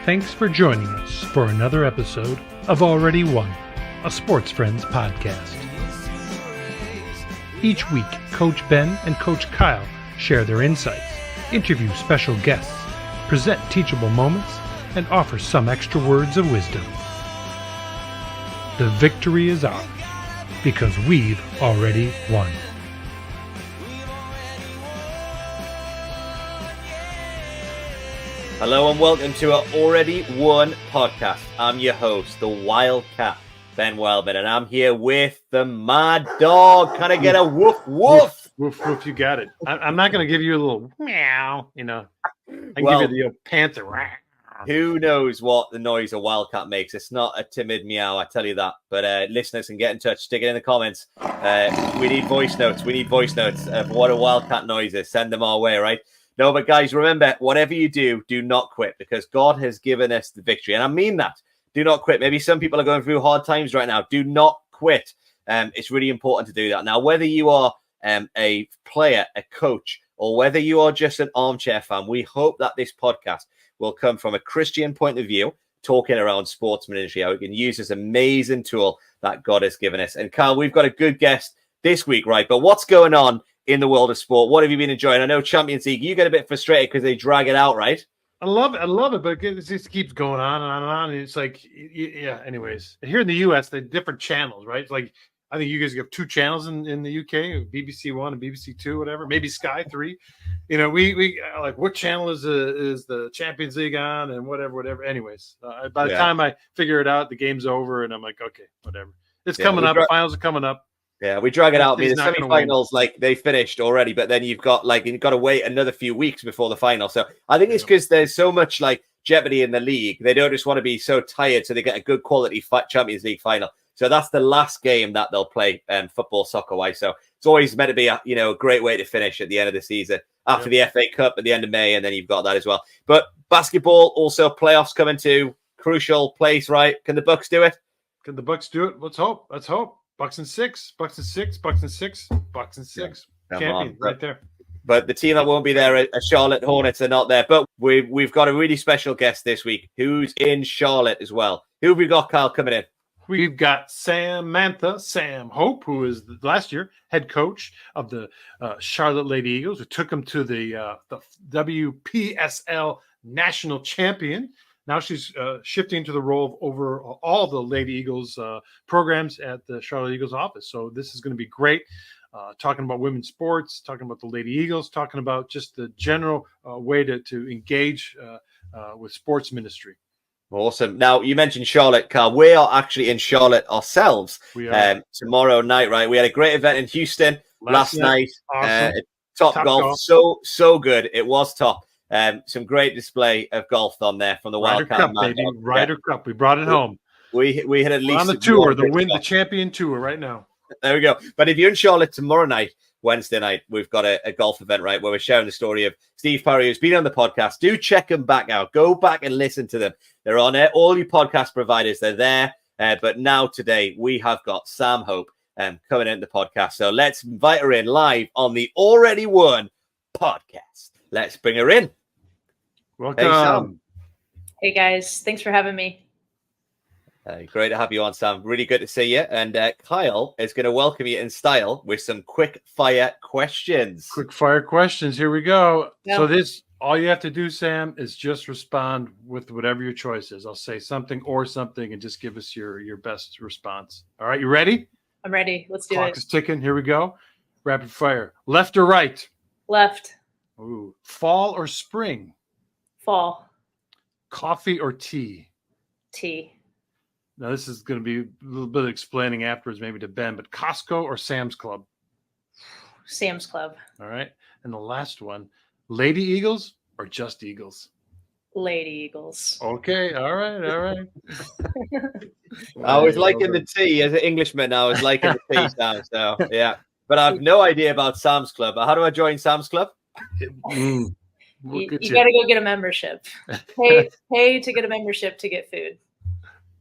Thanks for joining us for another episode of Already Won, a Sports Friends podcast. Each week, Coach Ben and Coach Kyle share their insights, interview special guests, present teachable moments, and offer some extra words of wisdom. The victory is ours, because we've already won. Hello and welcome to our Already Won podcast. I'm your host, the Wildcat, Ben Wildman, and I'm here with the Mad Dog. Can I get a woof woof? Woof woof, you got it. I'm not going to give you a little meow, I can give you the panther. Who knows what the noise a Wildcat makes? It's not a timid meow, I tell you that. But listeners can get in touch, stick it in the comments. We need voice notes. We need voice notes of what a Wildcat noise is. Send them our way, right? No, but guys, remember, whatever you do not quit, because God has given us the victory. And I mean that. Do not quit. Maybe some people are going through hard times right now. Do not quit. It's really important to do that. Now, whether you are a player, a coach, or whether you are just an armchair fan, we hope that this podcast will come from a Christian point of view, talking around sports ministry, how we can use this amazing tool that God has given us. And Carl, we've got a good guest this week, right? But what's going on in the world of sport? What have you been enjoying? I know Champions League, you get a bit frustrated because they drag it out, right? I love it, but it just keeps going on and on and on. And it's like, yeah, anyways. Here in the U.S., they different channels, right? It's like, I think you guys have two channels in the UK, BBC One and BBC Two, whatever, maybe Sky 3. We like, what channel is the Champions League on and whatever. Anyways, by the time I figure it out, the game's over and I'm like, okay, whatever. It's coming up. Finals are coming up. Yeah, we drag it out. I mean, the semi-finals, like, they finished already, but then you've got to wait another few weeks before the final. So I think it's because there's so much like jeopardy in the league. They don't just want to be so tired, so they get a good quality Champions League final. So that's the last game that they'll play football, soccer-wise. So it's always meant to be a great way to finish at the end of the season after the FA Cup at the end of May, and then you've got that as well. But basketball, also playoffs coming to crucial place, right? Can the Bucks do it? Can the Bucks do it? Let's hope. Bucks and six. Champion right there. But the team that won't be there, Charlotte Hornets, are not there. But we've got a really special guest this week who's in Charlotte as well. Who have we got, Kyle, coming in? We've got Samantha, Sam Hope, who is last year head coach of the Charlotte Lady Eagles, who took them to the WPSL National Champion. Now she's shifting to the role of over all the Lady Eagles programs at the Charlotte Eagles office. So this is going to be great. Talking about women's sports, talking about the Lady Eagles, talking about just the general way to engage with sports ministry. Awesome. Now, you mentioned Charlotte, Carl. We are actually in Charlotte ourselves tomorrow night, right? We had a great event in Houston last night. Awesome. Top golf. So good. It was top. Some great display of golf on there from the Wildcat Cup, baby. Ryder Cup. We brought it home. We had at least on the tour, the champion tour right now. There we go. But if you're in Charlotte tomorrow night, Wednesday night, we've got a golf event, right, where we're sharing the story of Steve Parry, who's been on the podcast. Do check them back out. Go back and listen to them. They're on all your podcast providers. They're there. But now today we have got Sam Hope coming into the podcast. So let's invite her in live on the Already Won podcast. Let's bring her in. Welcome. Hey, Sam. Hey, guys. Thanks for having me. Great to have you on, Sam. Really good to see you. And Kyle is going to welcome you in style with some quick fire questions. Quick fire questions. Here we go. Yep. So all you have to do, Sam, is just respond with whatever your choice is. I'll say something and just give us your best response. All right, you ready? I'm ready. Let's do it. Clock is ticking. Here we go. Rapid fire. Left or right? Left. Ooh. Fall or spring? Fall. Coffee or tea? Tea. Now, this is going to be a little bit of explaining afterwards, maybe to Ben, but Costco or Sam's Club? Sam's Club. All right. And the last one, Lady Eagles or just Eagles? Lady Eagles. Okay. All right. I was liking the tea as an Englishman. I was liking the tea sound. So, yeah. But I have no idea about Sam's Club. How do I join Sam's Club? You got to go get a membership. Pay to get a membership to get food.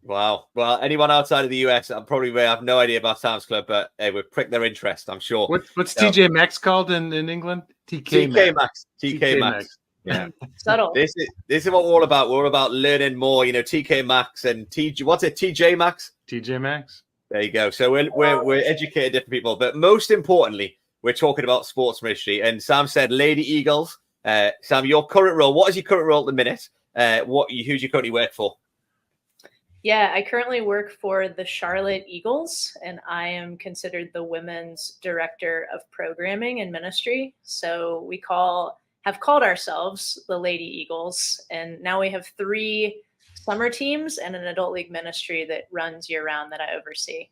Wow. Well, anyone outside of the US, I probably have no idea about Sam's Club, but it would prick their interest, I'm sure. What's TJ Maxx called in England? TK Maxx. TK Maxx. Yeah. Subtle. This is what we're all about. We're all about learning more. TK Maxx and TJ Maxx? TJ Maxx. There you go. So we're educating different people, but most importantly, we're talking about sports ministry. And Sam said, Lady Eagles. Sam, your current role. What is your current role at the minute? Who do you currently work for? Yeah, I currently work for the Charlotte Eagles, and I am considered the women's director of programming and ministry. So we have called ourselves the Lady Eagles, and now we have 3 summer teams and an adult league ministry that runs year round that I oversee.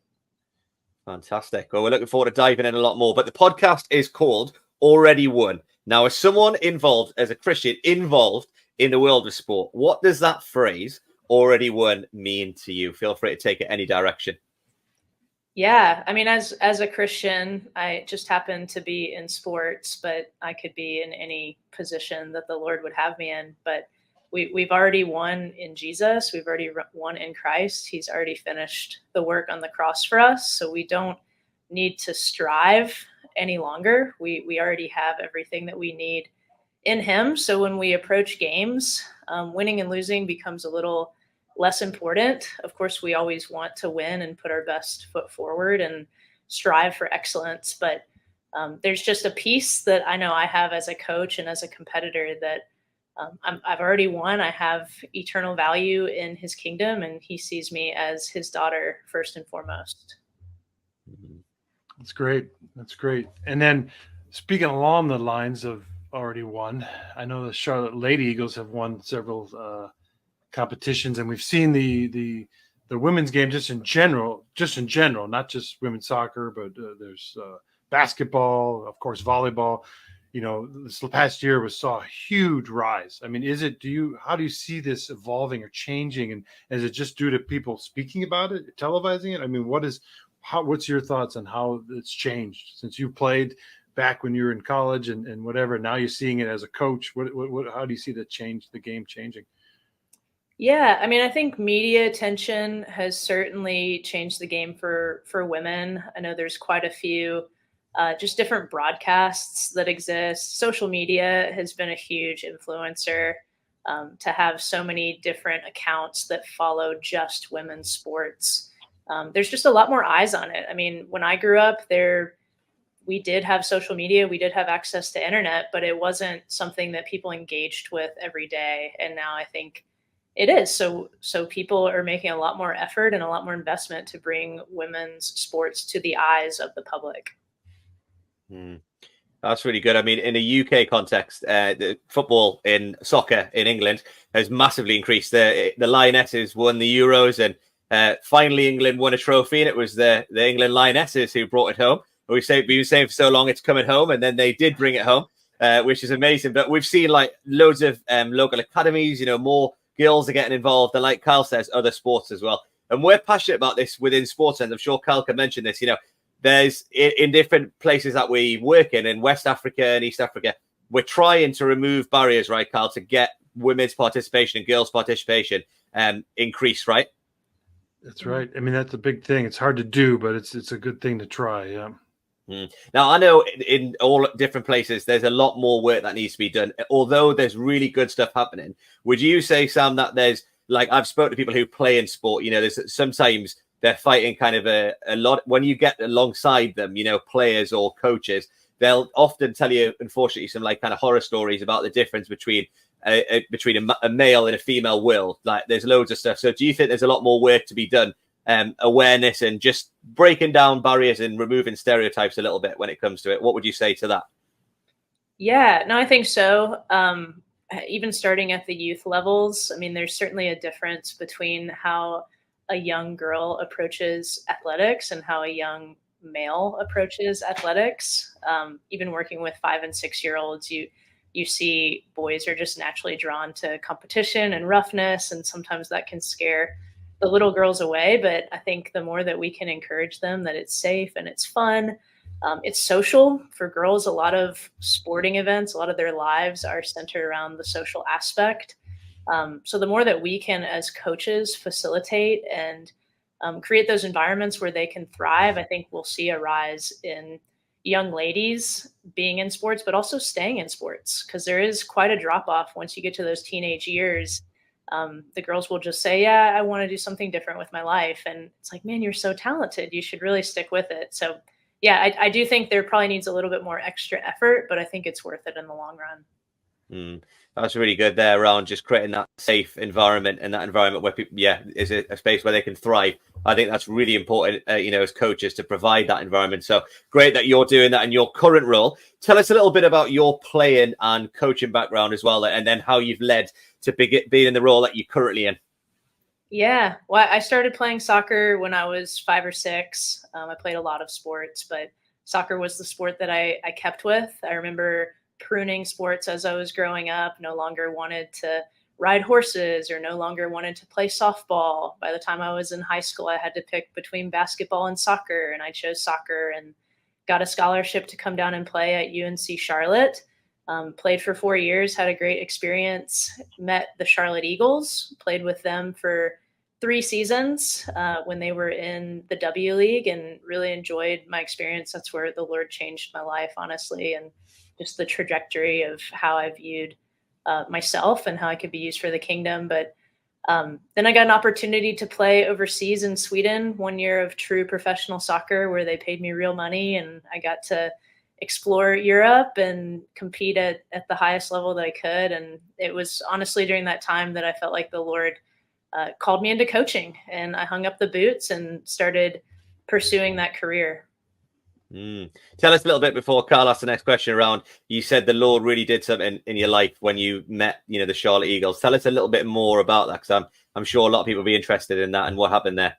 Fantastic. Well, we're looking forward to diving in a lot more, but the podcast is called Already Won. Now, as someone involved, as a Christian involved in the world of sport, what does that phrase already won mean to you? Feel free to take it any direction. Yeah, I mean, as a Christian, I just happen to be in sports, but I could be in any position that the Lord would have me in. But we've already won in Jesus. We've already won in Christ. He's already finished the work on the cross for us. So we don't need to strive any longer. We already have everything that we need in him. So when we approach games, winning and losing becomes a little less important. Of course, we always want to win and put our best foot forward and strive for excellence. But there's just a piece that I know I have as a coach and as a competitor that I've already won. I have eternal value in his kingdom, and he sees me as his daughter first and foremost. That's great. That's great. And then speaking along the lines of already won, I know the Charlotte Lady Eagles have won several competitions, and we've seen the women's game just in general, not just women's soccer, but there's basketball, of course, volleyball. This past year saw a huge rise. I mean, how do you see this evolving or changing? And is it just due to people speaking about it, televising it? I mean, what's your thoughts on how it's changed since you played back when you were in college and whatever? Now you're seeing it as a coach. How do you see the game changing? Yeah, I mean, I think media attention has certainly changed the game for women. I know there's quite a few just different broadcasts that exist. Social media has been a huge influencer to have so many different accounts that follow just women's sports. There's just a lot more eyes on it. I mean, when I grew up, we did have social media, we did have access to internet, but it wasn't something that people engaged with every day. And now I think it is. So people are making a lot more effort and a lot more investment to bring women's sports to the eyes of the public. That's really good. I mean, in a UK context, the football in soccer in England has massively increased. The Lionesses won the Euros, and finally England won a trophy, and it was the England Lionesses who brought it home. We've been saying for so long it's coming home, and then they did bring it home, which is amazing. But we've seen like loads of local academies, more girls are getting involved, and like Kyle says, other sports as well. And we're passionate about this within sports, and I'm sure Kyle can mention this. There's in different places that we work in West Africa and East Africa, we're trying to remove barriers, right, Kyle, to get women's participation and girls' participation increase, right? That's right. I mean, that's a big thing. It's hard to do, but it's a good thing to try. Yeah. Now, I know in all different places, there's a lot more work that needs to be done. Although there's really good stuff happening, would you say, Sam, that there's I've spoken to people who play in sport, there's sometimes they're fighting kind of a lot when you get alongside them, players or coaches, they'll often tell you, unfortunately, some kind of horror stories about the difference between a male and a female world. Like there's loads of stuff. So do you think there's a lot more work to be done? Awareness and just breaking down barriers and removing stereotypes a little bit when it comes to it. What would you say to that? Yeah, no, I think so. Even starting at the youth levels, I mean, there's certainly a difference between how a young girl approaches athletics and how a young male approaches athletics. Even working with 5 and 6 year olds, you see boys are just naturally drawn to competition and roughness, and sometimes that can scare the little girls away. But I think the more that we can encourage them that it's safe and it's fun, it's social. For girls, a lot of sporting events, a lot of their lives are centered around the social aspect. So the more that we can, as coaches, facilitate and create those environments where they can thrive, I think we'll see a rise in young ladies being in sports, but also staying in sports, because there is quite a drop off once you get to those teenage years. The girls will just say, "Yeah, I want to do something different with my life," and it's like, "Man, you're so talented. You should really stick with it." So, yeah, I do think there probably needs a little bit more extra effort, but I think it's worth it in the long run. That's really good there around just creating that safe environment, and that environment where people, is a space where they can thrive. I think that's really important, as coaches, to provide that environment. So great that you're doing that in your current role. Tell us a little bit about your playing and coaching background as well, and then how you've led to being in the role that you're currently in. Yeah, well, I started playing soccer when I was 5 or 6. I played a lot of sports, but soccer was the sport that I kept with. I remember pruning sports as I was growing up, no longer wanted to ride horses or no longer wanted to play softball. By the time I was in high school, I had to pick between basketball and soccer, and I chose soccer and got a scholarship to come down and play at UNC Charlotte. Played for 4 years, had a great experience, met the Charlotte Eagles, played with them for 3 seasons when they were in the W League, and really enjoyed my experience. That's where the Lord changed my life, honestly, and just the trajectory of how I viewed myself and how I could be used for the kingdom. But then I got an opportunity to play overseas in Sweden, 1 year of true professional soccer where they paid me real money, and I got to explore Europe and compete at the highest level that I could. And it was honestly during that time that I felt like the Lord called me into coaching, and I hung up the boots and started pursuing that career. Tell us a little bit before Carl asks the next question around. You said the Lord really did something in your life when you met, the Charlotte Eagles. Tell us a little bit more about that, because I'm sure a lot of people will be interested in that and what happened there.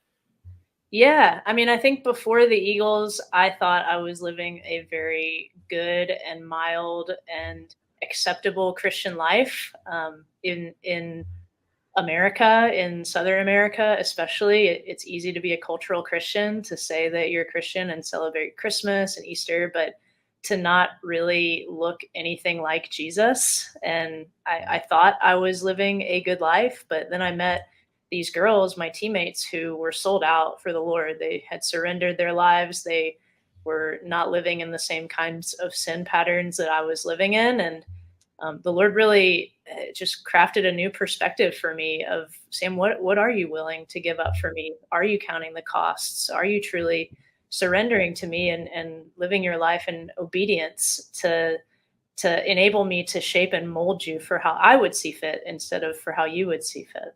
Yeah, I mean, I think before the Eagles, I thought I was living a very good and mild and acceptable Christian life in America, in Southern America, especially. It's easy to be a cultural Christian, to say that you're a Christian and celebrate Christmas and Easter, but to not really look anything like Jesus. And I thought I was living a good life, but then I met these girls, my teammates, who were sold out for the Lord. They had surrendered their lives. They were not living in the same kinds of sin patterns that I was living in. And the Lord really just crafted a new perspective for me of, Sam, what are you willing to give up for me? Are you counting the costs? Are you truly surrendering to me and living your life in obedience to enable me to shape and mold you for how I would see fit instead of for how you would see fit?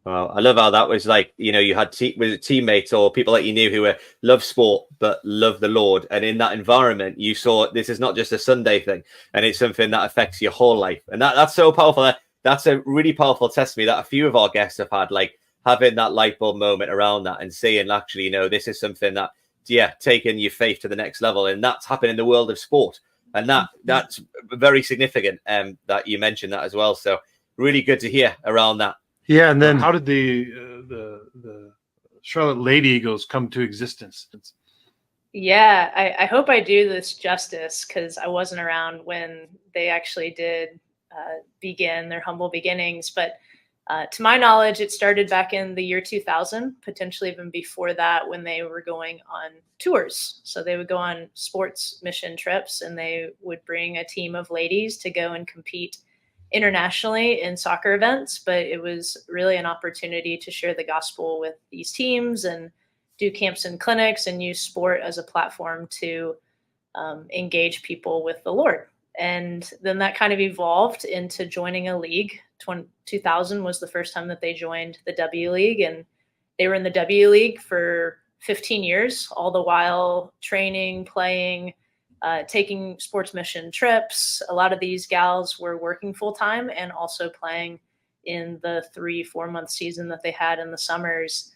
Well, I love how that was like, you had teammates or people that you knew who love sport but love the Lord, and in that environment you saw this is not just a Sunday thing, and it's something that affects your whole life. And that's so powerful. That's a really powerful testimony that a few of our guests have had, like having that light bulb moment around that and saying, actually, this is something that, taking your faith to the next level. And that's happened in the world of sport, and that's very significant. That you mentioned that as well. So really good to hear around that. Yeah, and then how did the Charlotte Lady Eagles come to existence? Yeah, I hope I do this justice, because I wasn't around when they actually did begin their humble beginnings. But to my knowledge, it started back in the year 2000, potentially even before that, when they were going on tours. So they would go on sports mission trips, and they would bring a team of ladies to go and compete internationally in soccer events. But it was really an opportunity to share the gospel with these teams and do camps and clinics and use sport as a platform to engage people with the Lord. And then that kind of evolved into joining a league. 2000 was the first time that they joined the W League, and they were in the W League for 15 years, all the while training, playing, taking sports mission trips. A lot of these gals were working full time and also playing in the 3-4 month season that they had in the summers.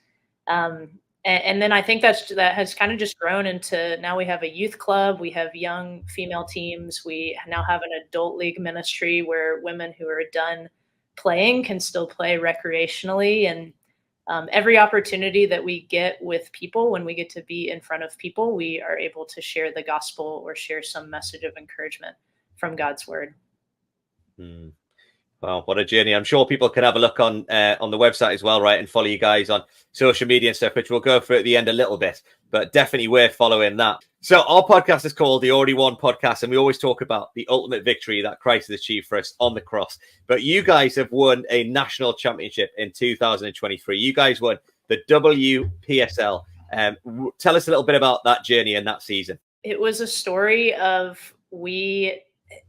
And then I think that has kind of just grown into, now we have a youth club, we have young female teams, we now have an adult league ministry where women who are done playing can still play recreationally. And every opportunity that we get with people, when we get to be in front of people, we are able to share the gospel or share some message of encouragement from God's word. Wow, what a journey. I'm sure people can have a look on the website as well, right? And follow you guys on social media and stuff, which we'll go through at the end a little bit, but definitely worth following that. So our podcast is called the Already Won Podcast, and we always talk about the ultimate victory that Christ has achieved for us on the cross. But you guys have won a national championship in 2023. You guys won the WPSL. Tell us a little bit about that journey and that season. It was a story of we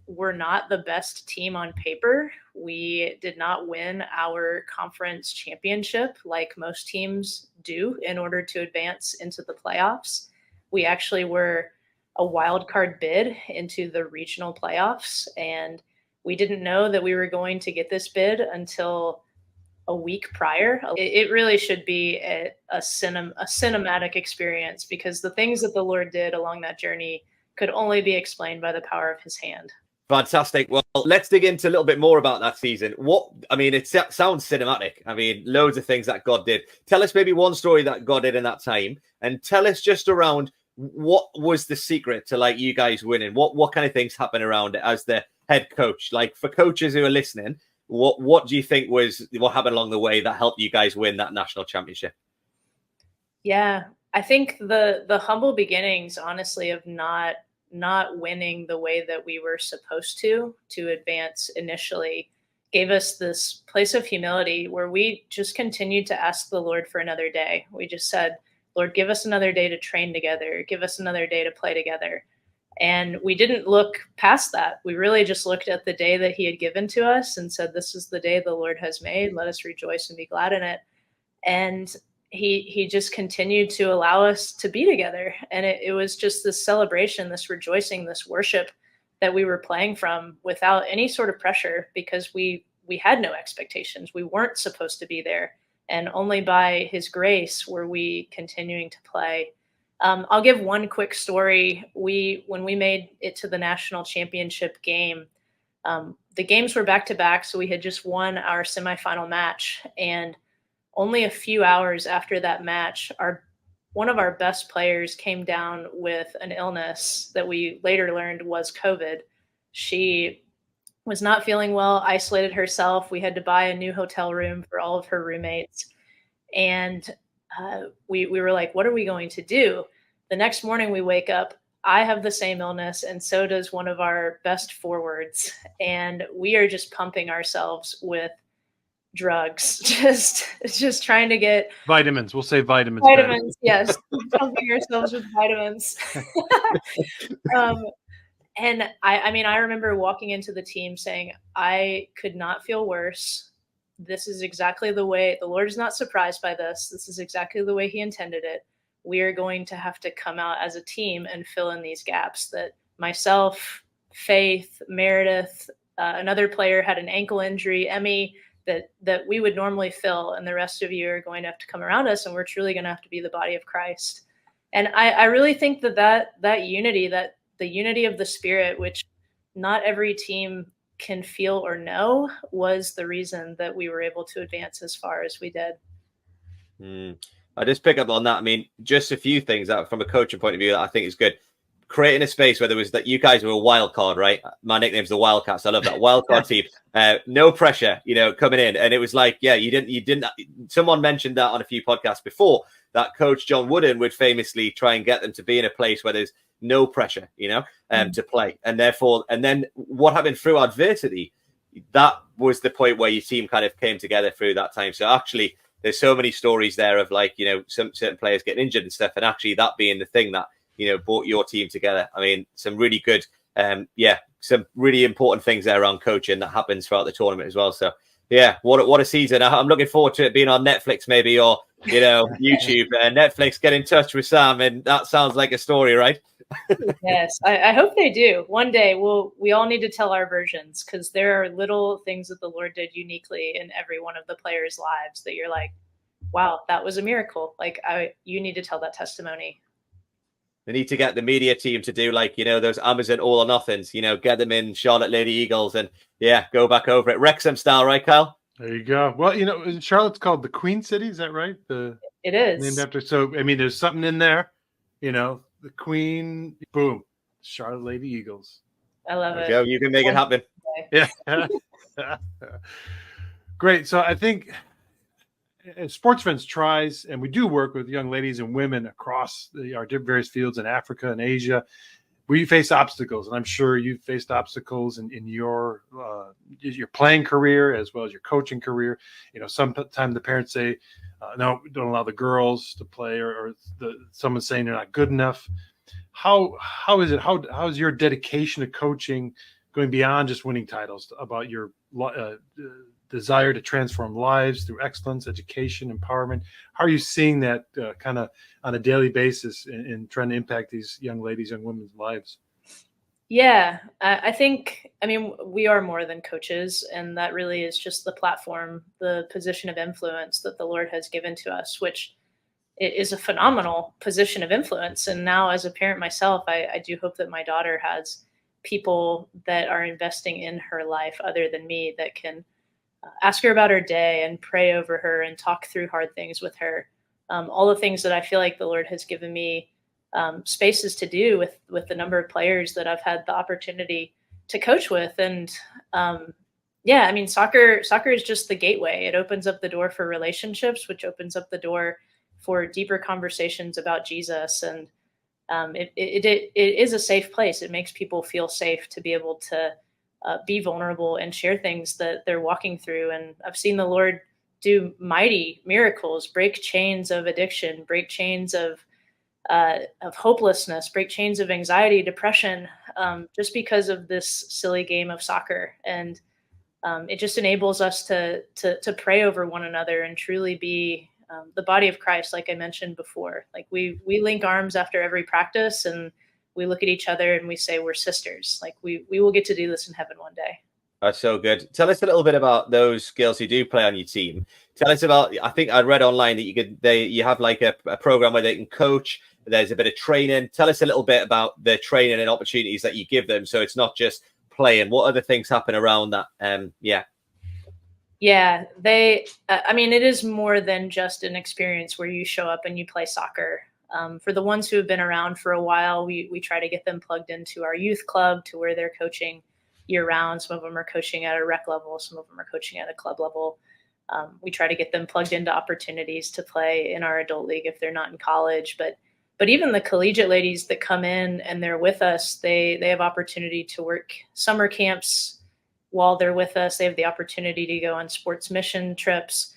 were not the best team on paper. We did not win our conference championship like most teams do in order to advance into the playoffs. We actually were a wild card bid into the regional playoffs, and we didn't know that we were going to get this bid until a week prior. It really should be a cinematic experience, because the things that the Lord did along that journey could only be explained by the power of his hand. Fantastic. Well, let's dig into a little bit more about that season. It sounds cinematic. I mean, loads of things that God did. Tell us maybe one story that God did in that time, and tell us just around what was the secret to like you guys winning. What kind of things happen around it as the head coach? Like for coaches who are listening, what do you think was what happened along the way that helped you guys win that national championship? Yeah, I think the humble beginnings, honestly, of not winning the way that we were supposed to advance initially, gave us this place of humility where we just continued to ask the Lord for another day. We just said, Lord, give us another day to train together. Give us another day to play together. And we didn't look past that. We really just looked at the day that he had given to us and said, this is the day the Lord has made. Let us rejoice and be glad in it. And he just continued to allow us to be together. And it was just this celebration, this rejoicing, this worship that we were playing from without any sort of pressure, because we had no expectations. We weren't supposed to be there. And only by his grace were we continuing to play. I'll give one quick story. When we made it to the national championship game, the games were back to back. So we had just won our semifinal match, and only a few hours after that match, one of our best players came down with an illness that we later learned was COVID. She was not feeling well, isolated herself. We had to buy a new hotel room for all of her roommates. And we were like, what are we going to do? The next morning we wake up, I have the same illness, and so does one of our best forwards. And we are just pumping ourselves with drugs, just trying to get vitamins. We'll say vitamins. Yes, pumping ourselves with vitamins. And I remember walking into the team saying, I could not feel worse. This is exactly the way the Lord is not surprised by this. This is exactly the way he intended it. We are going to have to come out as a team and fill in these gaps that myself, Faith, Meredith, another player had an ankle injury, Emmy, that we would normally fill, and the rest of you are going to have to come around us, and we're truly going to have to be the body of Christ. And I really think that unity, that the unity of the Spirit, which not every team can feel or know, was the reason that we were able to advance as far as we did. I just pick up on that. I mean, just a few things that from a coaching point of view that I think is good. Creating a space where there was that you guys were a wild card, right? My nickname's the Wildcats. I love that wild card team. No pressure, coming in. And it was like, you didn't. Someone mentioned that on a few podcasts before, that Coach John Wooden would famously try and get them to be in a place where there's no pressure, to play. And therefore, and then what happened through adversity, that was the point where your team kind of came together through that time. So actually, there's so many stories there of like, some certain players getting injured and stuff. And actually that being the thing that, brought your team together. I mean, some really good, some really important things there around coaching that happens throughout the tournament as well. So, yeah, what a season. I'm looking forward to it being on Netflix maybe, or, YouTube. Netflix, get in touch with Sam, and that sounds like a story, right? Yes, I hope they do. One day we all need to tell our versions, because there are little things that the Lord did uniquely in every one of the players' lives that you're like, wow, that was a miracle. Like you need to tell that testimony. They need to get the media team to do like, those Amazon all or nothings, get them in Charlotte Lady Eagles and go back over it. Wrexham style, right, Kyle? There you go. Well, Charlotte's called the Queen City. Is that right? It is. Named after. So, I mean, there's something in there, the Queen, boom, Charlotte Lady Eagles. I love it. Go. You can make it happen. Yeah. Great. So I think as Sports Friends tries, and we do work with young ladies and women across our various fields in Africa and Asia. We face obstacles, and I'm sure you've faced obstacles in your playing career as well as your coaching career. Sometimes the parents say, "No, don't allow the girls to play," or someone saying they're not good enough. How is it? How is your dedication to coaching going beyond just winning titles about your desire to transform lives through excellence, education, empowerment? How are you seeing that kind of on a daily basis in trying to impact these young ladies, young women's lives? Yeah, I think, I mean, we are more than coaches, and that really is just the platform, the position of influence that the Lord has given to us, which is a phenomenal position of influence. And now, as a parent myself, I do hope that my daughter has people that are investing in her life other than me that can ask her about her day and pray over her and talk through hard things with her. All the things that I feel like the Lord has given me spaces to do with the number of players that I've had the opportunity to coach with. And yeah, I mean, soccer is just the gateway. It opens up the door for relationships, which opens up the door for deeper conversations about Jesus. And it is a safe place. It makes people feel safe to be able to be vulnerable and share things that they're walking through. And I've seen the Lord do mighty miracles, break chains of addiction, break chains of hopelessness, break chains of anxiety, depression, just because of this silly game of soccer. And it just enables us to pray over one another and truly be the body of Christ, like I mentioned before. Like we link arms after every practice, and we look at each other and we say we're sisters. Like we will get to do this in heaven one day. That's so good. Tell us a little bit about those girls who do play on your team. Tell us about, I think I read online that you have like a program where they can coach. There's a bit of training. Tell us a little bit about the training and opportunities that you give them. So it's not just playing. What other things happen around that? Yeah, I mean, it is more than just an experience where you show up and you play soccer. For the ones who have been around for a while, we try to get them plugged into our youth club to where they're coaching year round. Some of them are coaching at a rec level. Some of them are coaching at a club level. We try to get them plugged into opportunities to play in our adult league if they're not in college. But even the collegiate ladies that come in and they're with us, they have opportunity to work summer camps while they're with us. They have the opportunity to go on sports mission trips.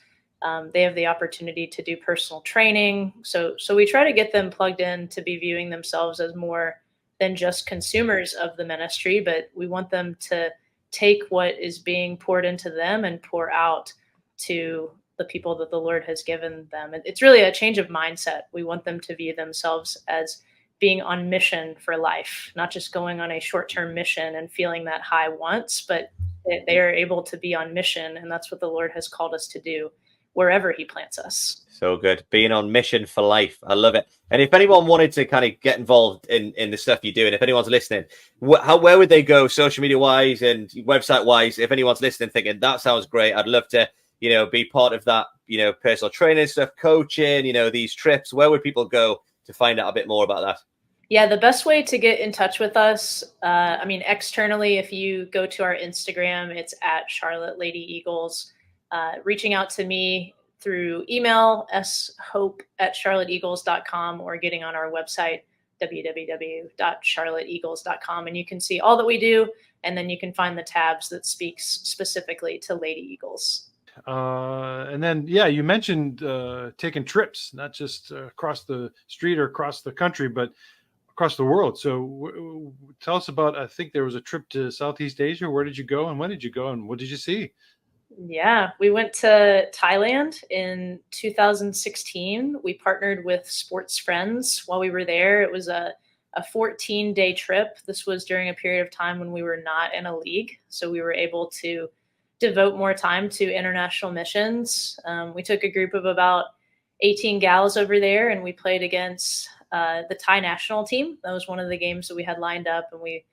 They have the opportunity to do personal training. So we try to get them plugged in to be viewing themselves as more than just consumers of the ministry, but we want them to take what is being poured into them and pour out to the people that the Lord has given them. It's really a change of mindset. We want them to view themselves as being on mission for life, not just going on a short-term mission and feeling that high once, but they are able to be on mission. And that's what the Lord has called us to do wherever he plants us. So good. Being on mission for life. I love it. And if anyone wanted to kind of get involved in the stuff you do, and if anyone's listening, where would they go social media wise and website wise? If anyone's listening thinking that sounds great, I'd love to, be part of that, personal training stuff, coaching, these trips, where would people go to find out a bit more about that? Yeah, the best way to get in touch with us, externally, if you go to our Instagram, it's at Charlotte Lady Eagles. Reaching out to me through email, shope@charlotteeagles.com, or getting on our website, www.charlotteeagles.com. And you can see all that we do, and then you can find the tabs that speaks specifically to Lady Eagles. And then, you mentioned taking trips, not just across the street or across the country, but across the world. So tell us about, I think there was a trip to Southeast Asia. Where did you go and when did you go and what did you see? Yeah, we went to Thailand in 2016. We partnered with Sports Friends while we were there. It was a 14-day trip. This was during a period of time when we were not in a league. So we were able to devote more time to international missions. We took a group of about 18 gals over there and we played against the Thai national team. That was one of the games that we had lined up, and we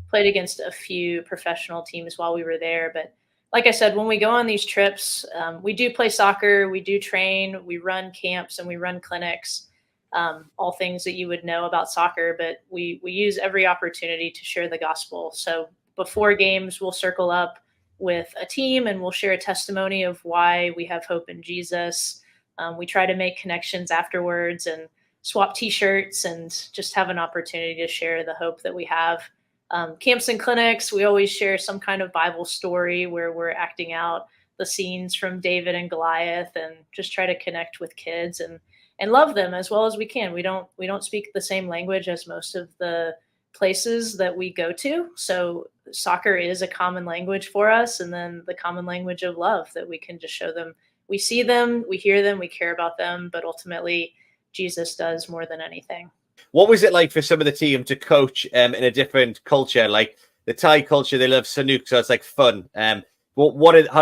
played against a few professional teams while we were there. But like I said, when we go on these trips, we do play soccer, we do train, we run camps, and we run clinics, all things that you would know about soccer, but we use every opportunity to share the gospel. So before games, we'll circle up with a team, and we'll share a testimony of why we have hope in Jesus. We try to make connections afterwards and swap T-shirts and just have an opportunity to share the hope that we have. Camps and clinics, we always share some kind of Bible story where we're acting out the scenes from David and Goliath, and just try to connect with kids and love them as well as we can. We don't speak the same language as most of the places that we go to. So soccer is a common language for us, and then the common language of love that we can just show them. We see them, we hear them, we care about them, but ultimately Jesus does more than anything. What was it like for some of the team to coach in a different culture? Like the Thai culture, they love Sanook, so it's like fun. How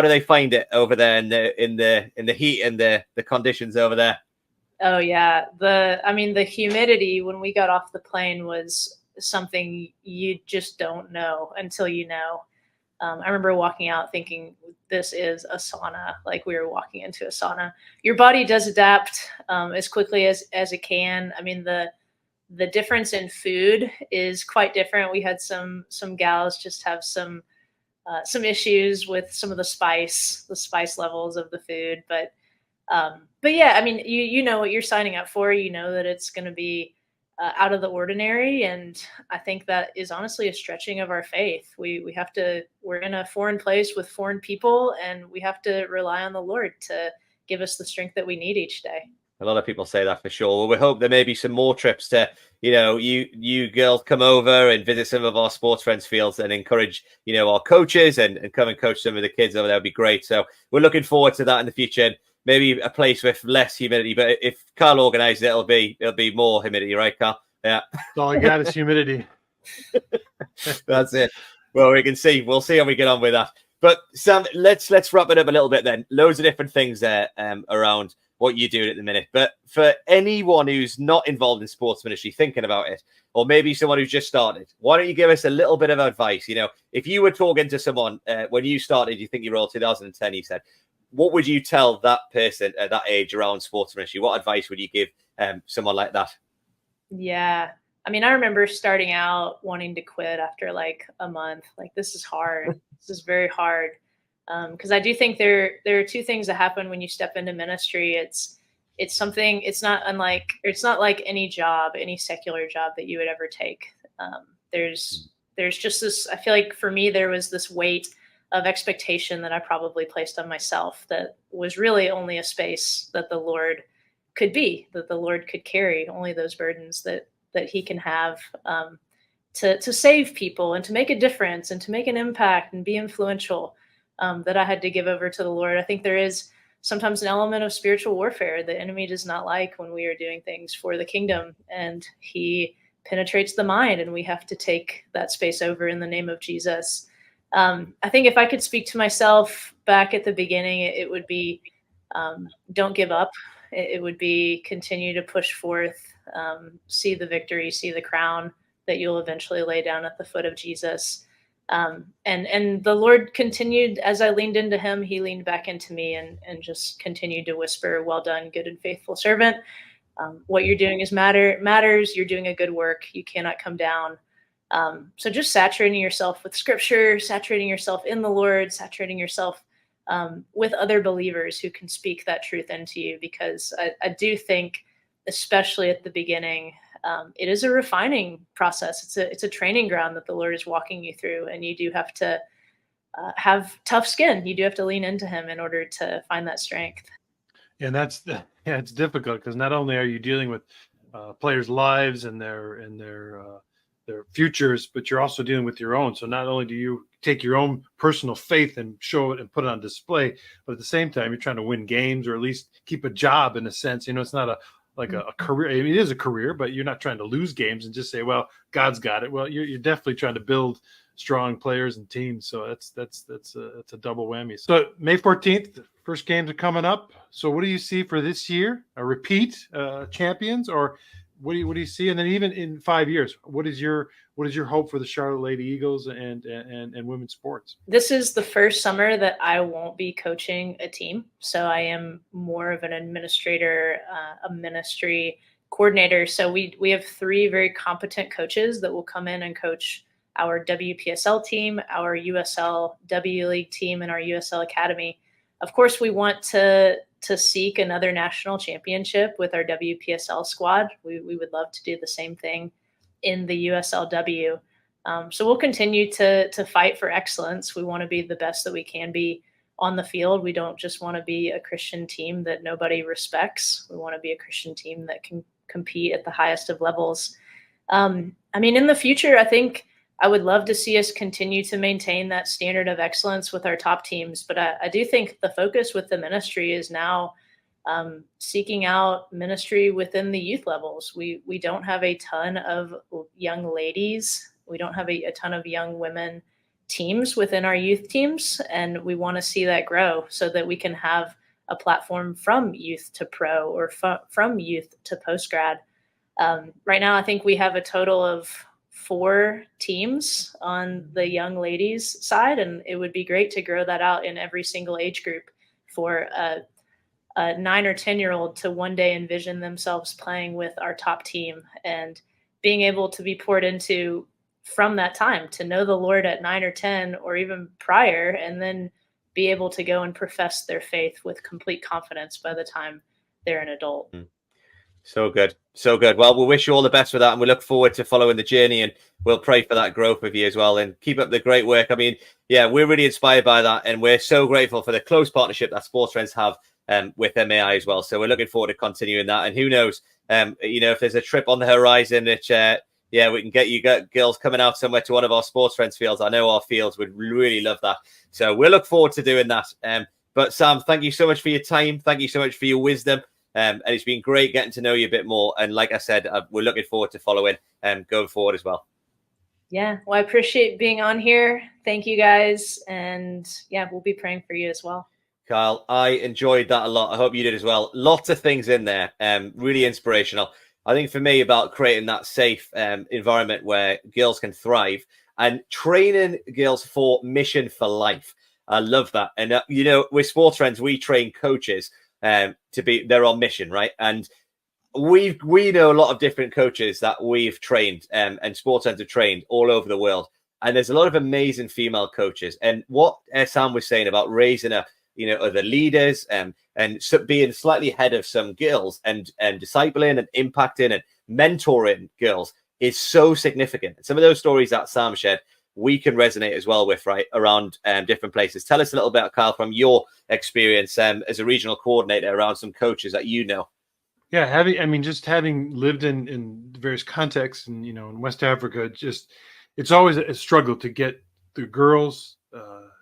do they find it over there in the heat and the conditions over there? Oh yeah, the humidity when we got off the plane was something you just don't know until you know. I remember walking out thinking, this is a sauna. Like, we were walking into a sauna. Your body does adapt as quickly as it can. I mean, the difference in food is quite different. We had some gals just have some issues with some of the spice levels of the food, but yeah, I mean, you know what you're signing up for. You know that it's going to be out of the ordinary, and I think that is honestly a stretching of our faith. We're in a foreign place with foreign people, and we have to rely on the Lord to give us the strength that we need each day. A lot of people say that for sure. Well, we hope there may be some more trips to, you girls come over and visit some of our sports friends fields and encourage, our coaches and come and coach some of the kids over there. Would be great. So we're looking forward to that in the future. Maybe a place with less humidity, but if Carl organizes it, it'll be more humidity, right, Carl? Yeah. All I got is humidity. That's it. Well, we'll see how we get on with that. But Sam, let's wrap it up a little bit then. Loads of different things there around what you're doing at the minute. But for anyone who's not involved in sports ministry, thinking about it, or maybe someone who's just started, why don't you give us a little bit of advice? If you were talking to someone when you started, you think you were all 2010, you said, what would you tell that person at that age around sports ministry? What advice would you give someone like that? Yeah. I mean, I remember starting out wanting to quit after like a month. Like, this is hard. This is very hard. Because I do think there are two things that happen when you step into ministry. It's not like any job, any secular job that you would ever take. There's just this, I feel like for me, there was this weight of expectation that I probably placed on myself that was really only a space that the Lord could be, that the Lord could carry, only those burdens that he can have to save people and to make a difference and to make an impact and be influential, that I had to give over to the Lord. I think there is sometimes an element of spiritual warfare. The enemy does not like when we are doing things for the kingdom, and he penetrates the mind, and we have to take that space over in the name of Jesus. I think if I could speak to myself back at the beginning, it would be, don't give up. It would be continue to push forth, see the victory, see the crown that you'll eventually lay down at the foot of Jesus. And the Lord continued, as I leaned into him, he leaned back into me and just continued to whisper, well done, good and faithful servant. What you're doing matters. You're doing a good work. You cannot come down. So just saturating yourself with scripture, saturating yourself in the Lord, saturating yourself with other believers who can speak that truth into you, because I do think, especially at the beginning, it is a refining process. It's a training ground that the Lord is walking you through, and you do have to have tough skin. You do have to lean into him in order to find that strength. And it's difficult because not only are you dealing with players' lives and their futures, but you're also dealing with your own. So not only do you take your own personal faith and show it and put it on display, but at the same time, you're trying to win games or at least keep a job in a sense. It's not a career. I mean, it is a career, but you're not trying to lose games and just say, well, God's got it. Well, you're definitely trying to build strong players and teams. So that's a double whammy. So May 14th, the first games are coming up. So what do you see for this year? A repeat champions, or what do you see? And then even in 5 years, what is your hope for the Charlotte Lady Eagles and women's sports? This is the first summer that I won't be coaching a team. So I am more of an administrator, a ministry coordinator. So we have 3 very competent coaches that will come in and coach our WPSL team, our USL W League team, and our USL Academy. Of course, we want to seek another national championship with our WPSL squad. We would love to do the same thing in the USLW. So we'll continue to fight for excellence. We want to be the best that we can be on the field. We don't just want to be a Christian team that nobody respects. We want to be a Christian team that can compete at the highest of levels. I mean, in the future, I think I would love to see us continue to maintain that standard of excellence with our top teams. But I do think the focus with the ministry is now seeking out ministry within the youth levels. We don't have a ton of young ladies. We don't have a ton of young women teams within our youth teams. And we want to see that grow so that we can have a platform from youth to pro or from youth to post-grad. Right now, I think we have a total of 4 teams on the young ladies side, and it would be great to grow that out in every single age group for a 9 or 10-year-old to one day envision themselves playing with our top team and being able to be poured into from that time, to know the Lord at 9 or 10 or even prior, and then be able to go and profess their faith with complete confidence by the time they're an adult. So good. So good. Well, we wish you all the best with that, and we look forward to following the journey, and we'll pray for that growth with you as well, and keep up the great work. I mean, yeah, we're really inspired by that, and we're so grateful for the close partnership that Sports Friends have with MAI as well. So we're looking forward to continuing that, and who knows, if there's a trip on the horizon that, we can get you girls coming out somewhere to one of our Sports Friends fields. I know our fields would really love that. So we'll look forward to doing that. But Sam, thank you so much for your time. Thank you so much for your wisdom. And it's been great getting to know you a bit more. And like I said, we're looking forward to following going forward as well. Yeah, well, I appreciate being on here. Thank you, guys. And yeah, we'll be praying for you as well. Kyle, I enjoyed that a lot. I hope you did as well. Lots of things in there, really inspirational. I think for me, about creating that safe environment where girls can thrive and training girls for mission for life. I love that. And, with Sports Friends, we train coaches they're on mission, right? And we know a lot of different coaches that we've trained and Sports Friends have trained all over the world. And there's a lot of amazing female coaches. And what Sam was saying about raising up, other leaders and being slightly ahead of some girls and discipling and impacting and mentoring girls is so significant. Some of those stories that Sam shared, we can resonate as well with, right, around different places. Tell us a little bit, Kyle, from your experience as a regional coordinator around some coaches that you know. Yeah, having lived in various contexts and, in West Africa, it's always a struggle to get the girls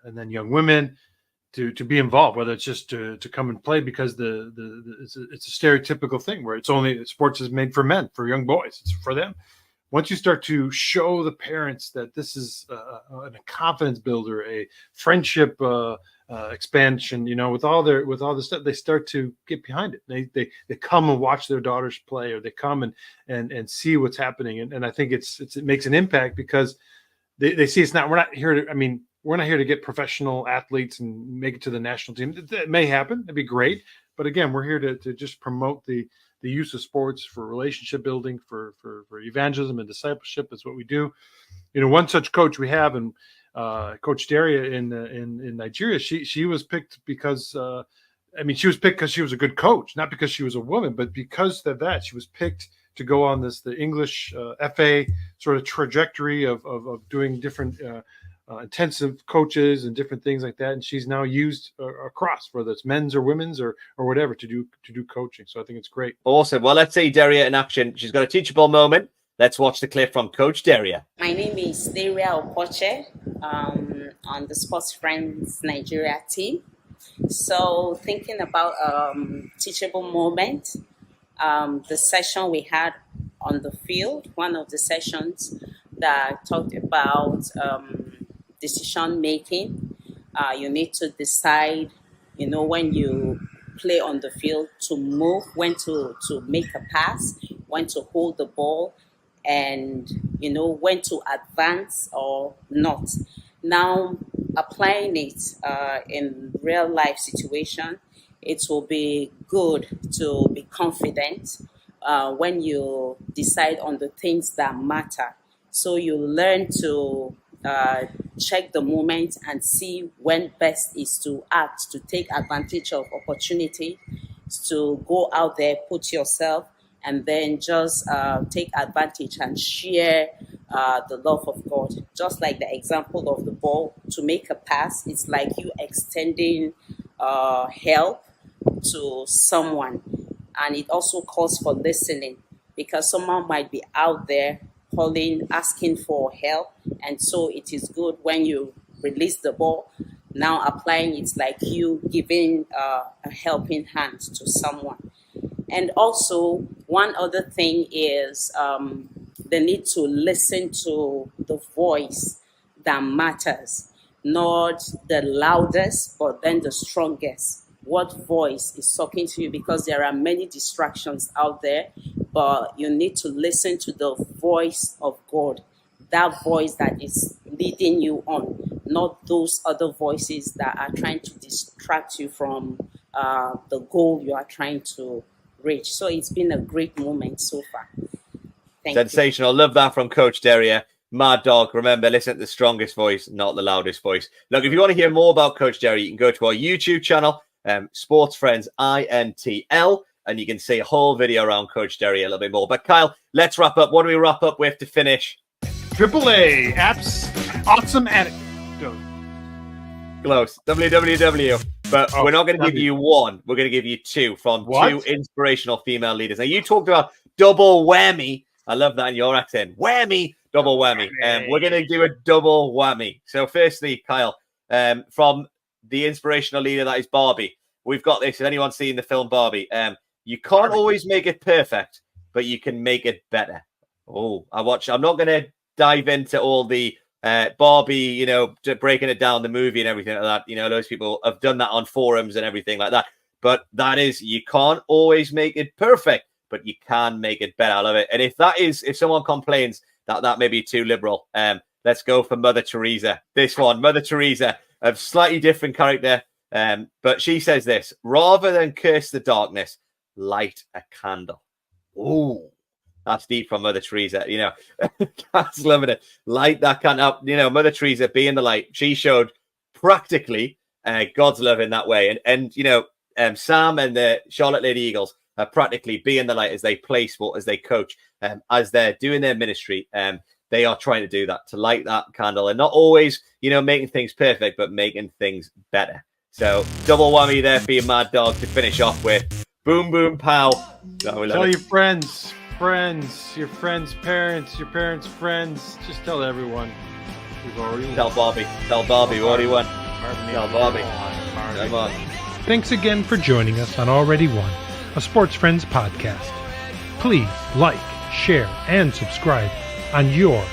and then young women to be involved, whether it's just to come and play, because it's a stereotypical thing where it's only sports is made for men, for young boys, it's for them. Once you start to show the parents that this is a confidence builder, a friendship expansion, with all the stuff, they start to get behind it. They come and watch their daughters play, or they come and see what's happening, and I think it makes an impact because they see we're not here to get professional athletes and make it to the national team. That may happen, it'd be great, but again, we're here to just promote the use of sports for relationship building, for evangelism and discipleship is what we do. One such coach we have, and Coach Daria in Nigeria, she was picked because she was picked because she was a good coach, not because she was a woman, but because of that she was picked to go on the English FA sort of trajectory of doing different intensive coaches and different things like that, and she's now used across, whether it's men's or women's or whatever, to do coaching. So I think it's great. Awesome. Well, let's see Daria in action. She's got a teachable moment. Let's watch the clip from Coach Daria. My name is Daria Okoche, on the Sports Friends Nigeria team. So thinking about teachable moment, the session we had on the field, one of the sessions that talked about decision making. You need to decide, when you play on the field, to move, when to make a pass, when to hold the ball, and when to advance or not. Now, applying it in real life situation, it will be good to be confident when you decide on the things that matter. So you learn to check the moment and see when best is to act, to take advantage of opportunity, to go out there, put yourself, and then just take advantage and share the love of God. Just like the example of the ball, to make a pass, it's like you extending help to someone. And it also calls for listening, because someone might be out there calling, asking for help. And so it is good when you release the ball. Now applying it's like you giving a helping hand to someone. And also, one other thing is the need to listen to the voice that matters, not the loudest, but then the strongest. What voice is talking to you? Because there are many distractions out there, but you need to listen to the voice of God, that voice that is leading you on, not those other voices that are trying to distract you from the goal you are trying to reach. So it's been a great moment so far. Sensational. You. Love that from Coach Derrier. Mad dog. Remember, listen to the strongest voice, not the loudest voice. Look, if you want to hear more about Coach Derrier, you can go to our YouTube channel, Sports Friends INTL, and you can see a whole video around Coach Derrier a little bit more. But Kyle, let's wrap up. What do we wrap up with to finish? AAA apps, awesome anecdote. Close. WWW. But we're not going to give you one. We're going to give you two from two inspirational female leaders. Now, you talked about double whammy. I love that in your accent. Whammy, double whammy. We're going to do a double whammy. So firstly, Kyle, from the inspirational leader that is Barbie, we've got this. Has anyone seen the film Barbie? You can't always make it perfect, but you can make it better. Oh, I'm not going to dive into all the Barbie, breaking it down, the movie and everything like that. Those people have done that on forums and everything like that. But that is, you can't always make it perfect, but you can make it better. I love it. And if someone complains that may be too liberal, let's go for Mother Teresa. This one, Mother Teresa, a slightly different character. But she says this: rather than curse the darkness, light a candle. Oh, that's deep from Mother Teresa. That's loving it. Light that candle. Mother Teresa being the light. She showed practically God's love in that way. And Sam and the Charlotte Lady Eagles are practically being the light as they play sport, as they coach, as they're doing their ministry. They are trying to do that, to light that candle, and not always, making things perfect, but making things better. So double whammy there for your mad dog to finish off with. Boom, boom, pow. Tell your friends, your friends' parents, your parents' friends. Just tell everyone. We've already won. Tell Barbie. We already won. Tell Barbie. Come on. Thanks again for joining us on Already Won, a Sports Friends podcast. Please like, share, and subscribe on your